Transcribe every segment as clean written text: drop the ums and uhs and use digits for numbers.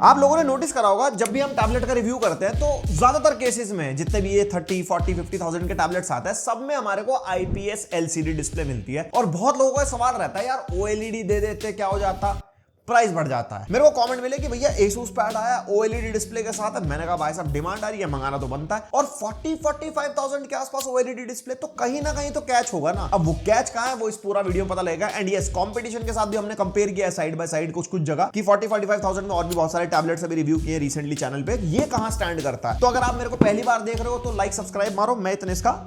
आप लोगों ने नोटिस करा होगा जब भी हम टैबलेट का रिव्यू करते हैं तो ज्यादातर केसेस में जितने भी ये 30, 40, 50,000 के टैबलेट्स आते हैं सब में हमारे को आईपीएस एलसीडी डिस्प्ले मिलती है। और बहुत लोगों का सवाल रहता है यार ओएलईडी दे देते क्या हो जाता, प्राइस बढ़ जाता है। मेरे को कमेंट मिले कि भैया एसूस पैड आया ओएलईडी डिस्प्ले के साथ है। मैंने कहा भाई साहब डिमांड आ रही है, मंगाना तो बनता है। और 40-45,000 के आसपास ओएलईडी डिस्प्ले तो कहीं ना कहीं तो कैच होगा ना। अब वो कैच कहां है वो इस पूरा वीडियो में पता लगेगा। एंड यस, कंपटीशन के साथ भी हमने कंपेयर किया है साइड बाय साइड कुछ जगह कि 40-45,000 में और भी बहुत सारे टैबलेट्स अभी रिव्यू किए रिसेंटली चैनल पे, ये कहां स्टैंड करता है। तो अगर आप मेरे को पहली बार देख रहे हो तो लाइक सब्सक्राइब मारो, मैं इतने इसका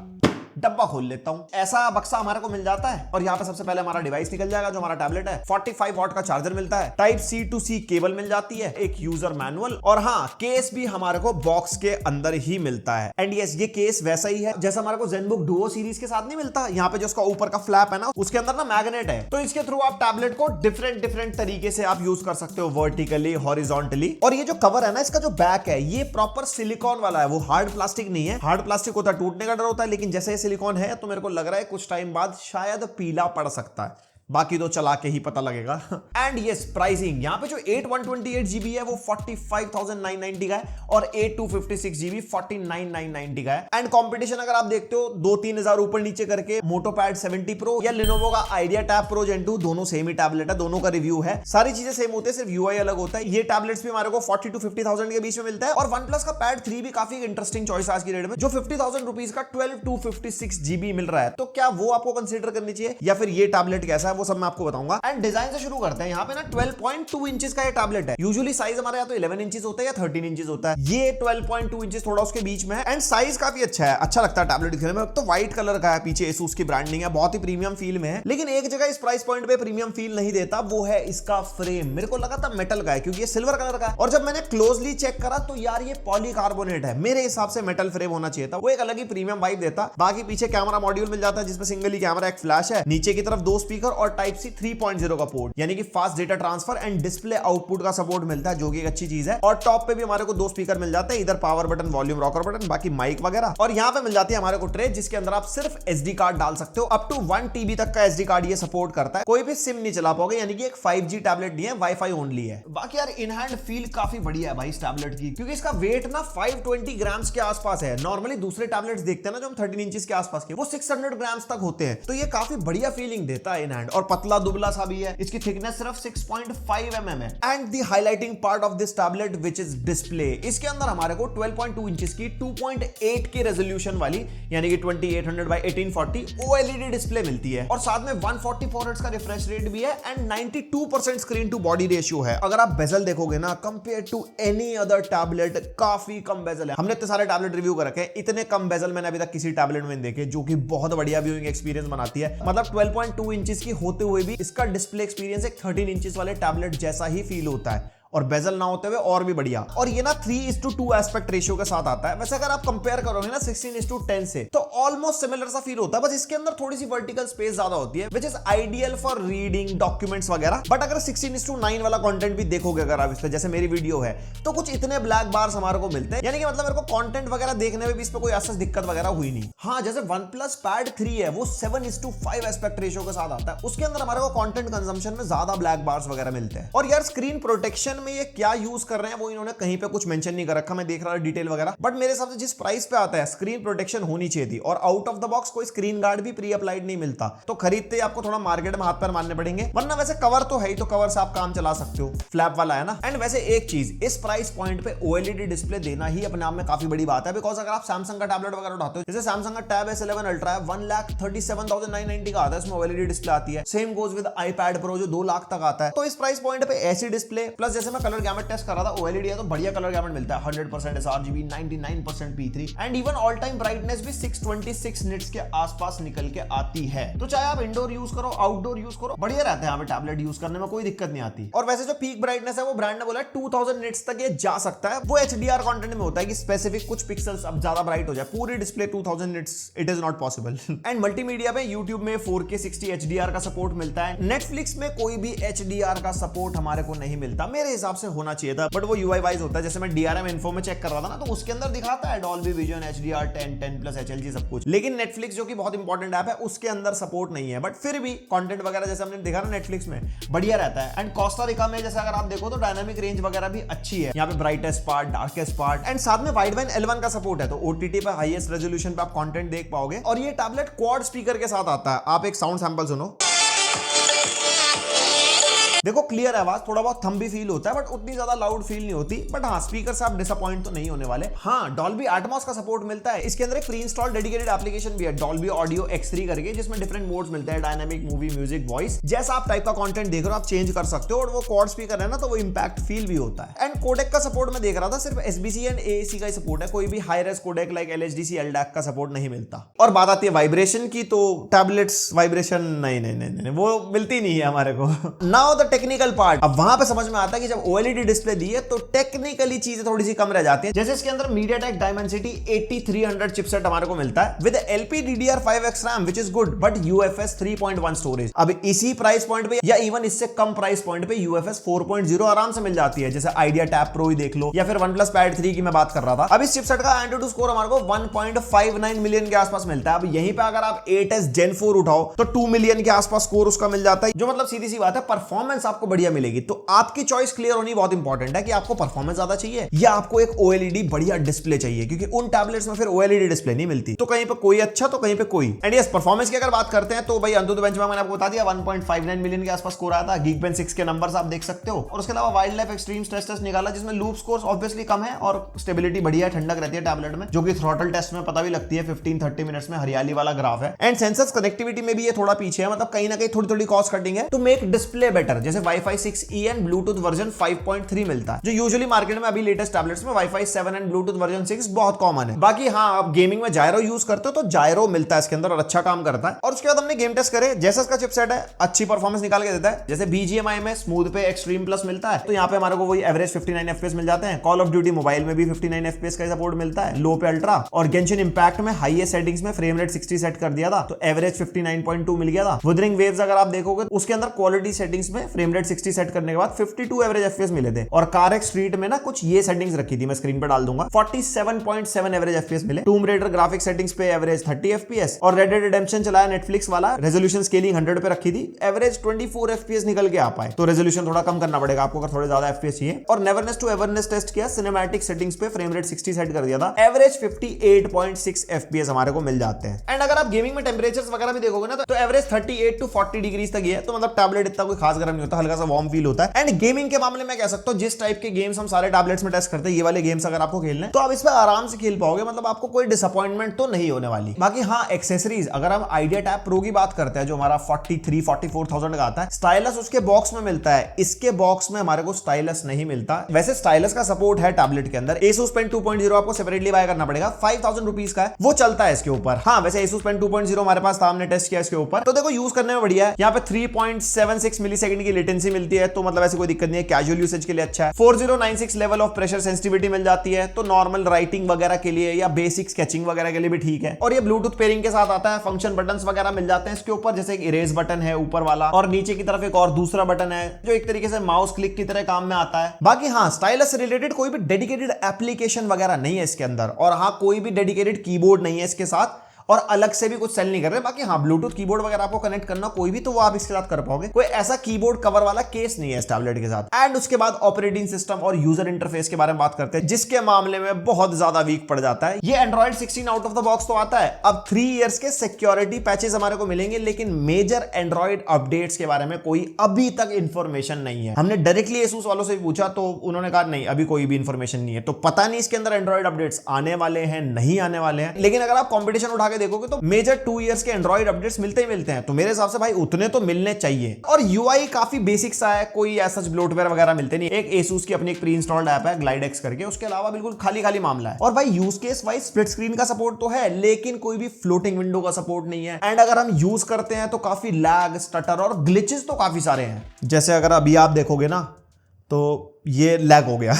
डब्बा खोल लेता हूं। ऐसा बक्सा हमारे को मिल जाता है और यहाँ पे सबसे पहले हमारा डिवाइस निकल जाएगा जो हमारा टैबलेट है। 45 वॉट का चार्जर मिलता है, type C to C cable मिल जाती है, एक यूजर मैनुअल और हाँ केस भी हमारे को बॉक्स के अंदर ही मिलता है। एंड यस, ये केस वैसा ही है जैसा हमारे को ZenBook Duo सीरीज के साथ नहीं मिलता। यहाँ पे जो उसका ऊपर का फ्लैप है ना उसके अंदर ना मैग्नेट है, तो इसके थ्रू आप टैबलेट को डिफरेंट तरीके से आप यूज कर सकते हो, वर्टिकली, हॉरिजॉन्टली। और ये जो कवर है ना इसका जो बैक है ये प्रॉपर सिलिकॉन वाला है, वो हार्ड प्लास्टिक नहीं है। हार्ड प्लास्टिक होता है टूटने का डर होता है, लेकिन जैसे ये सिलिकॉन है तो मेरे को लग रहा है कुछ टाइम बाद शायद पीला पड़ सकता है, बाकी तो चला के ही पता लगेगा। एंड यस, प्राइसिंग यहाँ पे जो 8/128 GB है वो 45,990 का है और 8/256 GB 49,990 का है। एंड कंपटीशन अगर आप देखते हो 2-3 हजार ऊपर नीचे करके मोटोपैड 70 Pro या Lenovo का आइडिया टैब Pro Gen 2, दोनों सेम ही टैबलेट है, दोनों का रिव्यू है, सारी चीजें सेम होते हैं, सिर्फ यूआई अलग होता है। ये टैबलेट्स भी हमारे को 40-50,000 के बीच में मिलता है। और OnePlus का पैड 3 भी काफी इंटरेस्टिंग चॉइस आज की रेट में, जो 50,000 रुपीज का 12/256 GB मिल रहा है। तो क्या वो आपको कंसीडर करनी चाहिए या फिर ये टैबलेट कैसा है वो सब मैं आपको बताऊंगा। एंड डिजाइन से शुरू करते हैं। यहाँ पे ना 12.2 इंचेस का ये टैबलेट है। यूजुअली साइज हमारा या तो 11 इंचेस होता है या 13 इंचेस होता है, ये 12.2 इंचेस थोड़ा उसके बीच में है। एंड साइज काफी अच्छा है, अच्छा लगता है टैबलेट दिखने में। तो व्हाइट कलर का है, पीछे एसूस की ब्रांडिंग है, बहुत ही प्रीमियम फील में है। लेकिन एक जगह इस प्राइस पॉइंट पे प्रीमियम फील नहीं देता, वो है इसका फ्रेम। मेरे को लगा था मेटल का है क्योंकि ये सिल्वर कलर का है, और जब मैंने क्लोजली चेक करा तो यार ये पॉलीकार्बोनेट है। मेरे हिसाब से मेटल फ्रेम होना चाहिए था, वो एक अलग ही प्रीमियम वाइब देता। बाकी पीछे कैमरा मॉड्यूल मिल जाता है जिसमें सिंगल ही कैमरा, एक फ्लैश है, नीचे की तरफ 2 स्पीकर और टाइप C 3.0 का पोर्ट, यानी कि fast data transfer and display output का सपोर्ट मिलता है, जो कि एक अच्छी चीज है। और टॉप पे भी हमारे को 2 स्पीकर मिल जाते हैं, इधर power button, volume rocker button, बाकी माइक वगैरह। और यहाँ पे मिल जाती है हमारे को ट्रे जिसके अंदर आप सिर्फ SD कार्ड डाल सकते हो। अप टू 1 TB तक का SD कार्ड ये सपोर्ट करता है, कोई भी सिम नहीं चला पाओगे, यानी कि एक 5G टैबलेट नहीं है, वाईफाई ओनली है। बाकी यार इन हैंड फील काफी बढ़िया है भाई इस टैबलेट की, क्योंकि इसका वेट ना 520 ग्राम्स के आसपास है। नॉर्मली दूसरे टैबलेट्स देखते हैं ना जो हम 13 इंचेस के आसपास के, वो 600 ग्राम्स तक होते हैं, तो ये काफी बढ़िया फीलिंग देता है इन हैंड। और पतला दुबला सा भी है, इसकी थिकनेस सिर्फ 6.5 mm है। And the highlighting part of this tablet which is display. इसके अंदर हमारे को 12.2 इंचेस की 2.8 की रेजोल्यूशन वाली, यानी कि 2800 by 1840 OLED डिस्प्ले मिलती है, और साथ में 144 हर्ट्ज का रिफ्रेश रेट भी है and 92% screen to body ratio है। अगर आप बेजल देखोगे ना compare to any other tablet, काफी कम बेजल है। हमने इतने सारे टैबलेट रिव्यू कर रखे हैं, इतने कम बेजल मैंने अभी तक किसी टैबलेट में देखे, जो कि बहुत बढ़िया व्यूइंग एक्सपीरियंस बनाती है। मतलब 12.2 इंचेस की होते हुए भी इसका डिस्प्ले एक्सपीरियंस एक 13 इंचेस वाले टैबलेट जैसा ही फील होता है, और बेजल ना होते हुए और भी बढ़िया। और ये ना 3:2 एस्पेक्ट रेशियो के साथ आता है। वैसे अगर आप कंपेयर करोगे ना 16:10 से तो ऑलमोस्ट सिमिलर सा फील होता है, बस इसके अंदर थोड़ी सी वर्टिकल स्पेस ज्यादा होती है, which is ideal for reading documents वगैरह। बट अगर 16:9 वाला कंटेंट भी देखोगे अगर आप इसमें, जैसे मेरी वीडियो है, तो कुछ इतने ब्लैक बार्स हमारे को मिलते हैं, यानी कि मतलब मेरे को कंटेंट वगैरह देखने में भी इसमें कोई ऐसा दिक्कत वगैरह हुई नहीं। हाँ, जैसे OnePlus Pad 3 है वो 7:5 एस्पेक्ट रेशियो के साथ आता है, उसके अंदर हमारे को कंटेंट कंजम्पशन में ज्यादा ब्लैक बार्स वगैरह मिलते हैं। और यार स्क्रीन प्रोटेक्शन में ये क्या यूज कर रहे हैं वो इन्होंने कहीं पे कुछ मेंशन नहीं कर रखा, मैं देख रहा था डिटेल वगैरह, बट मेरे हिसाब से जिस प्राइस पे आता है स्क्रीन प्रोटेक्शन होनी चाहिए थी। और आउट ऑफ द बॉक्स कोई स्क्रीन गार्ड भी प्री अप्लाइड नहीं मिलता, तो खरीदते ही आपको थोड़ा मार्केट में हाथ पैर मारने पड़ेंगे, वरना वैसे कवर तो है ही, तो कवर से आप काम चला सकते हो, फ्लैप वाला है ना। एंड वैसे एक चीज, इस प्राइस पॉइंट पे OLED डिस्प्ले देना ही अपने आप में काफी बड़ी बात है, बिकॉज अगर आप सैमसंग का टैबलेट वगैरह उठाते हो, जैसे सैमसंग का टैब S11 अल्ट्रा है, 1,37,990 का आता है, इसमें OLED डिस्प्ले आती है। Same goes with iPad Pro जो 2 लाख तक आता है। तो इस प्राइस पॉइंट पे ऐसी डिस्प्ले प्लस, जैसे मैं कलर गैमेट टेस्ट कर रहा था, OLED है तो बढ़िया कलर गैमेट मिलता है, 100% sRGB, 99% P3 and even all time brightness भी 626 निट्स के आसपास निकल के आती है। तो चाहे आप इंडोर यूज करो, आउटडोर यूज करो, बढ़िया रहता है यहाँ पे टैबलेट यूज करने में, कोई दिक्कत नहीं आती। और वैसे जो पीक ब्राइटनेस है वो ब्रांड ने बोला है 2000 निट्स तक ये जा सकता है। वो HDR कंटेंट में होता है कि स्पेसिफिक कुछ पिक्सल्स अब ज्यादा ब्राइट हो जाए, पूरी display 2000 nits it is not possible. And multimedia में यूट्यूब में 4K 60 HDR का सपोर्ट मिलता है। नेटफ्लिक्स में कोई भी HDR का सपोर्ट हमारे को नहीं मिलता मेरे हिसाब से होना चाहिए था, बट वो यूआई वाइज होता है। जैसे मैं DRM इन्फो में चेक कर रहा था ना, तो उसके अंदर दिखाता है डॉल्बी विजन, HDR 10, 10+ HLG सब कुछ, लेकिन नेटफ्लिक्स जो कि बहुत इंपॉर्टेंट ऐप है उसके अंदर सपोर्ट नहीं है। बट फिर भी कंटेंट वगैरह जैसे हमने देखा ना नेटफ्लिक्स में बढ़िया रहता है। एंड कोस्टा रिका में जैसे अगर आप देखो तो डायनामिक रेंज वगैरह भी अच्छी है, यहाँ पे brightest part, darkest part, and साथ में वाइडबैंड L1 का सपोर्ट है, तो OTT पे हाईएस्ट रेजोल्यूशन पे आप कंटेंट देख पाओगे। और ये टैबलेट क्वाड स्पीकर के साथ आता है। आप एक साउंड सैंपल सुनो, देखो क्लियर आवाज, थोड़ा बहुत थम भी फील होता है, बट उतनी ज्यादा लाउड फील नहीं होती। बट हाँ, स्पीकर से आप डिसअपॉइंट तो नहीं होने वाले। हाँ, डॉल्बी एटमॉस का सपोर्ट मिलता है। इसके अंदर एक प्री इंस्टॉल डेडिकेटेड एप्लीकेशन भी है, डॉल्बी ऑडियो X3 करके, जिसमें डिफरेंट मोड्स मिलते हैं, डायनामिक, मूवी, म्यूजिक, वॉइस, जैसा आप टाइप का कंटेंट देख रहे हो आप चेंज कर सकते हो। और वो क्वाड स्पीकर है ना, तो वो इंपैक्ट फील भी होता है। एंड कोडेक का सपोर्ट मैं देख रहा था, सिर्फ SBC एंड AAC का ही सपोर्ट है, कोई भी high res codec like LHDC, LDAC का सपोर्ट नहीं मिलता। और बात आती है वाइब्रेशन की, तो टैबलेट्स वाइब्रेशन नहीं, वो मिलती नहीं है हमारे को। नाउ द टेक्निकल पार्ट, वहां पे समझ में आता है कि जब OLED डिस्प्ले दी है तो टेक्निकली चीजें थोड़ी सी कम रह जाती है। जैसे इसके अंदर MediaTek Dimensity 8300 चिपसेट हमारे को मिलता है with LPDDR5X RAM which is good, but UFS 3.1 storage. अब इसी प्राइस पॉइंट पे या इवन इससे कम प्राइस पॉइंट पे UFS 4.0 आराम से मिल जाती है, जैसे Idea Tab Pro ही देख लो, या फिर OnePlus Pad 3 की मैं बात कर रहा था। अब इस चिपसेट का AnTuTu स्कोर हमारे को 1.59 मिलियन के आसपास मिलता है। अब यहीं पे अगर आप 8s Gen 4 उठाओ तो 2 मिलियन के आसपास स्कोर उसका मिल जाता है, जो मतलब सीधी सी बात है परफॉर्मेंस आपको बढ़िया मिलेगी। तो आपकी चॉइस क्लियर होनी बहुत इंपॉर्टेंट है कि आपको परफॉर्मेंस ज्यादा चाहिए या आपको एक OLED बढ़िया डिस्प्ले चाहिए, क्योंकि उन टैबलेट्स में फिर OLED डिस्प्ले नहीं मिलती। तो कहीं पे कोई अच्छा तो कहीं पे कोई। एंड यस, परफॉर्मेंस की अगर बात करते हैं तो भाई AnTuTu बेंचमार्क मैंने आपको बता दिया 1.59 मिलियन के आसपास स्कोर आया था। Geekbench 6 के नंबर्स आप देख सकते हो। और उसके अलावा wild life extreme stress test निकाला, जिसमें लूप स्कोर्स ऑब्वियसली कम है और स्टेबिलिटी बढ़िया है, ठंडक रहती है टैबलेट में, जो कि थ्रॉटल टेस्ट में पता भी लगती है 15-30 मिनट्स में, हरियाली वाला ग्राफ है। एंड सेंसर्स कनेक्टिविटी में भी ये थोड़ा पीछे है, मतलब कहीं ना कहीं थोड़ी कॉस्ट कटिंग है टू मेक डिस्प्ले बेटर, जैसे Wi-Fi 6E and Bluetooth version 5.3 मिलता है, जो यूजुअली मार्केट में अभी लेटेस्ट टैबलेट्स में Wi-Fi 7 एंड ब्लूटूथ वर्जन 6 बहुत कॉमन है। बाकी हाँ, आप गेमिंग में जायरो यूज करते हो तो जायरो मिलता है इसके अंदर और अच्छा काम करता है। और उसके बाद हमने गेम टेस्ट करे, जैसा इसका चिपसेट है अच्छी परफॉर्मेंस निकाल के देता है। जैसे BGMI में स्मूथ पे एक्सट्रीम प्लस मिलता है, तो यहाँ पे हमारे को वही एवरेज 59 FPS मिल जाते हैं। कॉल ऑफ ड्यूटी मोबाइल में भी 59 FPS का सपोर्ट मिलता है, लो पे अल्ट्रा। और गेंशिन इंपैक्ट में हाईएस्ट सेटिंग्स में फ्रेम रेट 60 सेट कर दिया था, तो एवरेज 59.2 मिल गया था। वुदरिंग वेव्स अगर आप देखोगे उसके अंदर क्वालिटी सेटिंग्स में फ्रेम रेट 60 सेट करने के बाद 52 एवरेज FPS मिले थे। और CarX स्ट्रीट में ना कुछ ये सेटिंग्स रखी थी, मैं स्क्रीन पे डाल दूंगा, 47.7 एवरेज FPS मिले। टूम रेडर ग्राफिक सेटिंग्स पे एवरेज 30 FPS। और रेड डेड रिडेम्पशन चलाया नेटफ्लिक्स वाला, रेजोल्यूशन स्केलिंग 100 पे रखी थी, एवरेज 24 FPS निकल के आ पाए। तो रेजोल्यूशन थोड़ा कम करना पड़ेगा आपको अगर थोड़े ज्यादा FPS चाहिए। और नेवरनेस टू एवरनेस टेस्ट किया, सिनेमैटिक सेटिंग्स पे फ्रेम रेट 60 सेट कर दिया था, एवरेज 58.6 FPS हमारे को मिल जाते हैं। एंड अगर आप गेमिंग में टेंपरेचर्स वगैरह भी देखोगे ना, तो एवरेज 38 to 40 डिग्रीज तक है, तो मतलब टैबलेट इतना कोई खास गर्म नहीं होता, हल्का सा वार्म फील होता है। एंड गेमिंग के मामले में कह सकता हूं, जिस टाइप के गेम्स हम सारे टैबलेट्स में टेस्ट करते हैं, ये वाले गेम्स अगर आपको खेलने तो आप इस पे आराम से खेल पाओगे, मतलब आपको कोई डिसअपॉइंटमेंट तो नहीं होने वाली। बाकी हाँ, एक्सेसरीज अगर हम Idea Tab Pro की बात करते हैं, जो हमारा 43-44,000 का आता है, स्टाइलस उसके बॉक्स में मिलता है, इसके बॉक्स में हमारे को स्टाइलस नहीं मिलता। वैसे स्टाइलस का सपोर्ट है टैबलेट के अंदर। Asus Pen 2.0 आपको सेपरेटली बाय करना पड़ेगा, 5000 रुपीज का है, वो चलता है इसके ऊपर। हाँ, वैसे Asus Pen 2.0 हमारे पास था, हमने टेस्ट किया इसके ऊपर, तो देखो यूज करने में बढ़िया है। यहाँ पे 3.76 मिलीसेकंड की लेटेंसी मिलती है, तो मतलब ऐसी कोई दिक्कत नहीं है, कैजुअल यूसेज के लिए अच्छा है। 4096 लेवल ऑफ प्रेशर सेंसिटिविटी मिल जाती है, तो नॉर्मल राइटिंग वगैरह के लिए या बेसिक स्केचिंग वगैरह के लिए भी ठीक है। और ये ब्लूटूथ पेयरिंग के साथ आता है, फंक्शन बटन्स वगैरह मिल जाते हैं इसके ऊपर, जैसे एक इरेज बटन है ऊपर वाला, और नीचे की तरफ एक और दूसरा बटन है जो एक तरीके से माउस क्लिक की तरह काम में आता है। बाकी हाँ, स्टाइलस से रिलेटेड कोई भी डेडिकेटेड एप्लीकेशन वगैरह नहीं है इसके अंदर, और हाँ, कोई भी डेडिकेटेड कीबोर्ड नहीं है इसके साथ, और अलग से भी कुछ सेल नहीं कर रहे। बाकी हाँ, ब्लूटूथ कीबोर्ड वगैरह आपको कनेक्ट करना कोई भी, तो वो आप इसके साथ कर पाओगे। कोई ऐसा कीबोर्ड कवर वाला केस नहीं है इस टैबलेट के साथ। एंड उसके बाद ऑपरेटिंग सिस्टम और यूजर इंटरफेस के बारे में बात करते हैं, जिसके मामले में बहुत ज्यादा वीक पड़ जाता है। ये Android 16 out of the box तो आता है। अब 3 इयर्स के सिक्योरिटी पैचेस हमारे को मिलेंगे, लेकिन मेजर एंड्रॉइड अपडेट्स के बारे में कोई अभी तक इंफॉर्मेशन नहीं है। हमने डायरेक्टली Asus वालों से पूछा, तो उन्होंने कहा नहीं, अभी कोई भी इंफॉर्मेशन नहीं है। तो पता नहीं इसके अंदर एंड्रॉइड अपडेट्स आने वाले हैं नहीं आने वाले हैं। लेकिन अगर आप कॉम्पिटिशन उठा के देखोगे तो मेजर 2 इयर्स के एंड्रॉइड अपडेट्स मिलते ही मिलते हैं, तो मेरे हिसाब से भाई उतने तो मिलने चाहिए। और यूआई काफी बेसिक सा है, कोई ऐसा ब्लोटवेयर वगैरह मिलते नहीं। एक Asus की अपनी एक प्री इंस्टॉल्ड ऐप है GlideX करके, उसके अलावा बिल्कुल खाली खाली मामला है। और भाई use case wise split screen का सपोर्ट तो है, लेकिन कोई भी फ्लोटिंग विंडो का सपोर्ट नहीं है। एंड अगर हम यूज करते हैं तो काफी लैग, स्टटर और ग्लिचेस तो काफी सारे हैं। जैसे अगर अभी आप देखोगे ना, तो ये लैग हो गया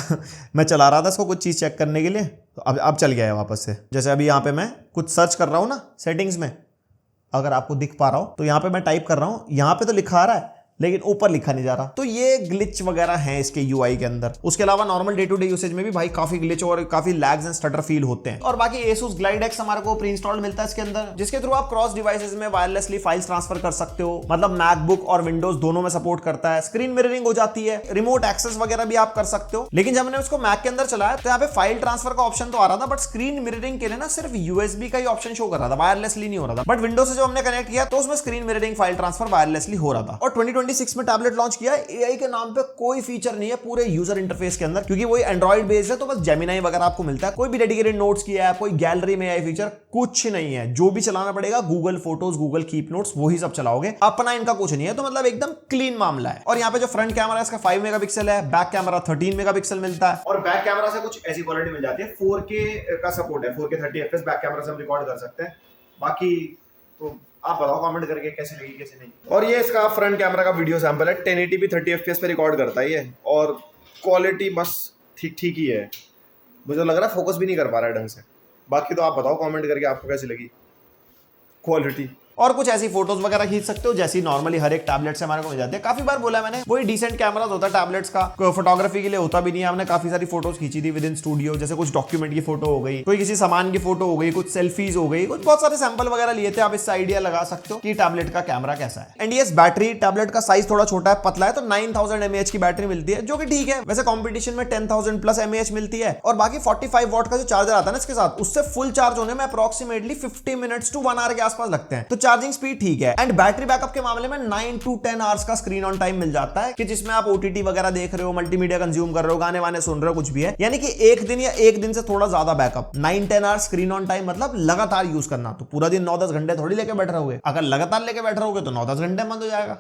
मैं चला रहा था इसको कुछ चीज चेक करने के लिए, तो अब चल गया है वापस से। जैसे अभी यहाँ पे मैं कुछ सर्च कर रहा हूँ ना सेटिंग्स में, अगर आपको दिख पा रहा हो, तो यहाँ पे मैं टाइप कर रहा हूँ, यहाँ पे तो लिखा आ रहा है, लेकिन ऊपर लिखा नहीं जा रहा। तो ये ग्लिच वगैरह है इसके यूआई के अंदर। उसके अलावा normal day to day usage में भी भाई काफी ग्लिच और काफी लैग्स एंड स्टटर फील होते हैं। और बाकी Asus Glide X हमारे को प्री इंस्टॉल्ड मिलता है इसके अंदर, जिसके थ्रू आप क्रॉस डिवाइसेस में वायरलेसली फाइल्स ट्रांसफर कर सकते हो। मतलब मैकबुक और विंडोज दोनों में सपोर्ट करता है। स्क्रीन मिररिंग हो जाती है, रिमोट एक्सेस वगैरह भी आप कर सकते हो। लेकिन जब मैंने उसको मैक के अंदर चलाया तो यहाँ पे फाइल ट्रांसफर का ऑप्शन तो आ रहा था, बट स्क्रीन मिररिंग के लिए ना सिर्फ यूएसबी का ही ऑप्शन शो कर रहा था, वायरलेसली नहीं हो रहा था। बट विंडोज से जब हमने कनेक्ट किया तो उसमें screen mirroring file transfer wirelessly हो रहा था। और 2026 में टैबलेट लॉन्च किया। एआई के नाम पे कोई फीचर नहीं है पूरे यूजर इंटरफेस के अंदर, क्योंकि वही एंड्रॉइड बेस्ड है, तो बस जेमिनाई वगैरह आपको मिलता है। कोई भी डेडिकेटेड नोट्स की ऐप, कोई गैलरी में एआई फीचर कुछ नहीं है। जो भी चलाना पड़ेगा Google photos, Google keep notes, वही सब चलाओगे, अपना इनका कुछ नहीं है। तो मतलब एकदम क्लीन मामला है। और यहाँ पे जो फ्रंट कैमरा है इसका 5 मेगापिक्सल है, बैक कैमरा 13 मेगापिक्सल मिलता है। और बैक कैमरा से कुछ ऐसी क्वालिटी मिल जाती है, 4K का सपोर्ट है, 4K 30 FPS बैक कैमरा से हम रिकॉर्ड कर सकते हैं। बाकी तो आप बताओ कमेंट करके कैसे लगी कैसे नहीं। और ये इसका फ्रंट कैमरा का वीडियो सैंपल है, 1080p 30 FPS पे रिकॉर्ड करता है ये, और क्वालिटी बस ठीक ठीक ही है। मुझे लग रहा है फोकस भी नहीं कर पा रहा है ढंग से। बाकी तो आप बताओ कमेंट करके आपको कैसी लगी क्वालिटी। और कुछ ऐसी फोटोज वगैरह खींच सकते हो जैसी नॉर्मली हर एक टैबलेट से हमारे को मिल जाती है। काफी बार बोला मैंने, वही डिसेंट कैमरास होता है टैबलेट्स का, फोटोग्राफी के लिए होता भी नहीं है। हमने काफी सारी फोटोज खींची थी विद इन स्टूडियो, जैसे कुछ डॉक्यूमेंट की फोटो हो गई, कोई किसी सामान की फोटो हो गई, कुछ सेल्फीज हो गई, कुछ बहुत सारे सैंपल वगैरह लिए थे। आप इससे आइडिया लगा सकते हो कि टैबलेट का कैमरा कैसा है। एंड यस, बैटरी टैबलेट का साइज थोड़ा छोटा है, पतला है, तो 9000 mAh की बैटरी मिलती है, जो कि ठीक है। वैसे कॉम्पिटिशन में 10,000 प्लस mAh मिलती है। और बाकी 45 वॉट का जो चार्जर आता है ना इसके साथ, उससे फुल चार्ज होने में अप्रोक्सीमेटली 50 मिनट्स टू 1 आवर के आसपास लगते हैं। तो चार्जिंग स्पीड ठीक है। एंड बैटरी बैकअप के मामले में 9 to 10 आवर्स का स्क्रीन ऑन टाइम मिल जाता है, कि जिसमें आप ओटीटी वगैरह देख रहे हो, मल्टीमीडिया कंज्यूम कर रहे हो, गाने वाने सुन रहे हो, कुछ भी है। यानी कि एक दिन या एक दिन से थोड़ा ज्यादा backup. 9-10 hours screen on time मतलब लगातार यूज करना। तो पूरा दिन 9-10 घंटे थोड़ी लेके बैठ रहोगे। अगर लगातार लेके बैठ रहोगे तो 9-10 घंटे बंद हो जाएगा।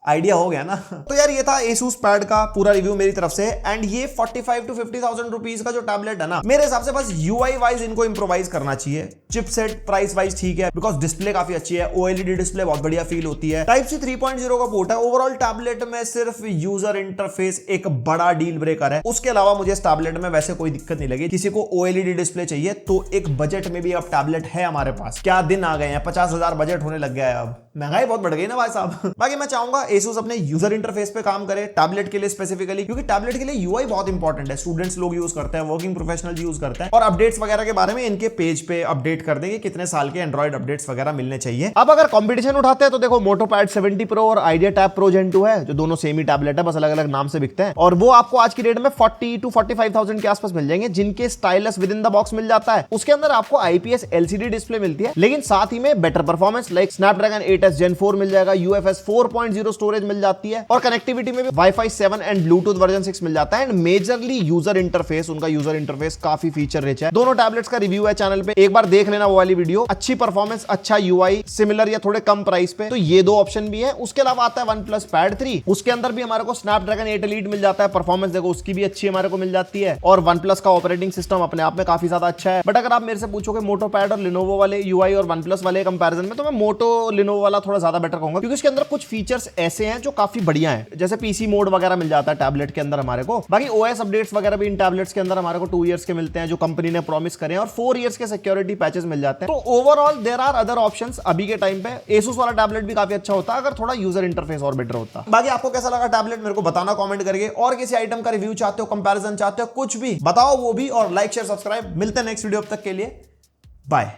आइडिया हो गया ना। तो यार ये था Asus पैड का पूरा रिव्यू मेरी तरफ से। एंड ये 45 to 50,000 रुपीज का जो टैबलेट है ना, मेरे हिसाब से बस यूआई वाइज इनको इंप्रोवाइज करना चाहिए। चिपसेट प्राइस वाइज ठीक है, बिकॉज डिस्प्ले काफी अच्छी है, OLED डिस्प्ले बहुत बढ़िया फील होती है, Type-C 3.0 का पोर्ट है। ओवरऑल टैबलेट में सिर्फ यूजर इंटरफेस एक बड़ा डील ब्रेकर है। उसके अलावा मुझे इस टैबलेट में वैसे कोई दिक्कत नहीं लगी। किसी को OLED डिस्प्ले चाहिए तो एक बजट में भी अब टैबलेट है हमारे पास। क्या दिन आ गए हैं, 50,000 बजट होने लग गया है। अब महंगाई बहुत बढ़ गई ना भाई साहब। बाकी मैं चाहूंगा Asus अपने यूजर इंटरफेस पे काम करे टैबलेट के लिए स्पेसिफिकली, क्योंकि टैबलेट के लिए यूआई बहुत इंपॉर्टेंट है। स्टूडेंट्स लोग यूज करते हैं, वर्किंग प्रोफेशनल यूज करते हैं। और अपडेट्स वगैरह के बारे में इनके पेज पे अपडेट कर देंगे कितने साल के एंड्रॉइड अपडेट्स वगैरह मिलने चाहिए। अब अगर कंपटीशन उठाते हैं तो देखो मोटोपैड 70 Pro और आइडिया टैब Pro Gen 2 है, जो दोनों सेम ही टैबलेट है, बस अलग अलग नाम से बिकते हैं। और वो आपको आज की डेट में 40 to 45,000 के आसपास मिल जाएंगे, जिनके stylus within the box मिल जाता है। उसके अंदर आपको IPS LCD डिस्प्ले मिलती है, लेकिन साथ ही में better performance like Snapdragon 8S Gen 4 मिल जाएगा, UFS 4.0 स्टोरेज मिल जाती है, और कनेक्टिविटी में भी Wi-Fi 7 एंड ब्लूटूथ वर्जन 6 मिल जाता है। एंड मेजरली यूजर इंटरफेस, उनका यूजर इंटरफेस काफी फीचर रिच है। दोनों टैबलेट्स का रिव्यू है चैनल पे, एक बार देख लेना वो वाली वीडियो। अच्छी परफॉर्मेंस, अच्छा यूआई, सिमिलर या थोड़े कम प्राइस पे, तो ये दो ऑप्शन भी है। उसके अलावा आता है OnePlus Pad 3, उसके अंदर भी हमारे को स्नैपड्रैगन 8 Elite मिल जाता है। परफॉर्मेंस देखो उसकी भी अच्छी हमारे को मिल जाती है, और OnePlus का ऑपरेटिंग सिस्टम अपने आप में काफी ज्यादा अच्छा है। बट अगर आप मेरे से पूछोगे मोटो पैड और लिनोवो वाले यूआई और OnePlus वाले कंपैरिजन में, तो मैं मोटो लिनोवो वाला थोड़ा ज्यादा बेटर कहूंगा, क्योंकि उसके अंदर कुछ फीचर्स ऐसे हैं जो काफी बढ़िया हैं, जैसे पीसी मोड वगैरह मिल जाता है टैबलेट के अंदर हमारे को। बाकी OS अपडेट्स वगैरह भी इन टैबलेट्स के अंदर हमारे को 2 इयर्स के मिलते हैं, जो कंपनी ने प्रॉमिस करे हैं, और 4 इयर्स के सिक्योरिटी पैचेस मिल जाते हैं। तो overall there are other options अभी के टाइम पे। Asus वाला टैबलेट भी काफी अच्छा होता है अगर थोड़ा यूजर इंटरफेस और बेटर होता। बाकी आपको कैसा लगा टैबलेट मेरे को बताना कमेंट करके, और किसी आइटम का रिव्यू चाहते हो, कंपैरिजन चाहते हो, कुछ भी बताओ वो भी, और लाइक शेयर सब्सक्राइब। मिलते हैं नेक्स्ट वीडियो, अब तक के लिए बाय।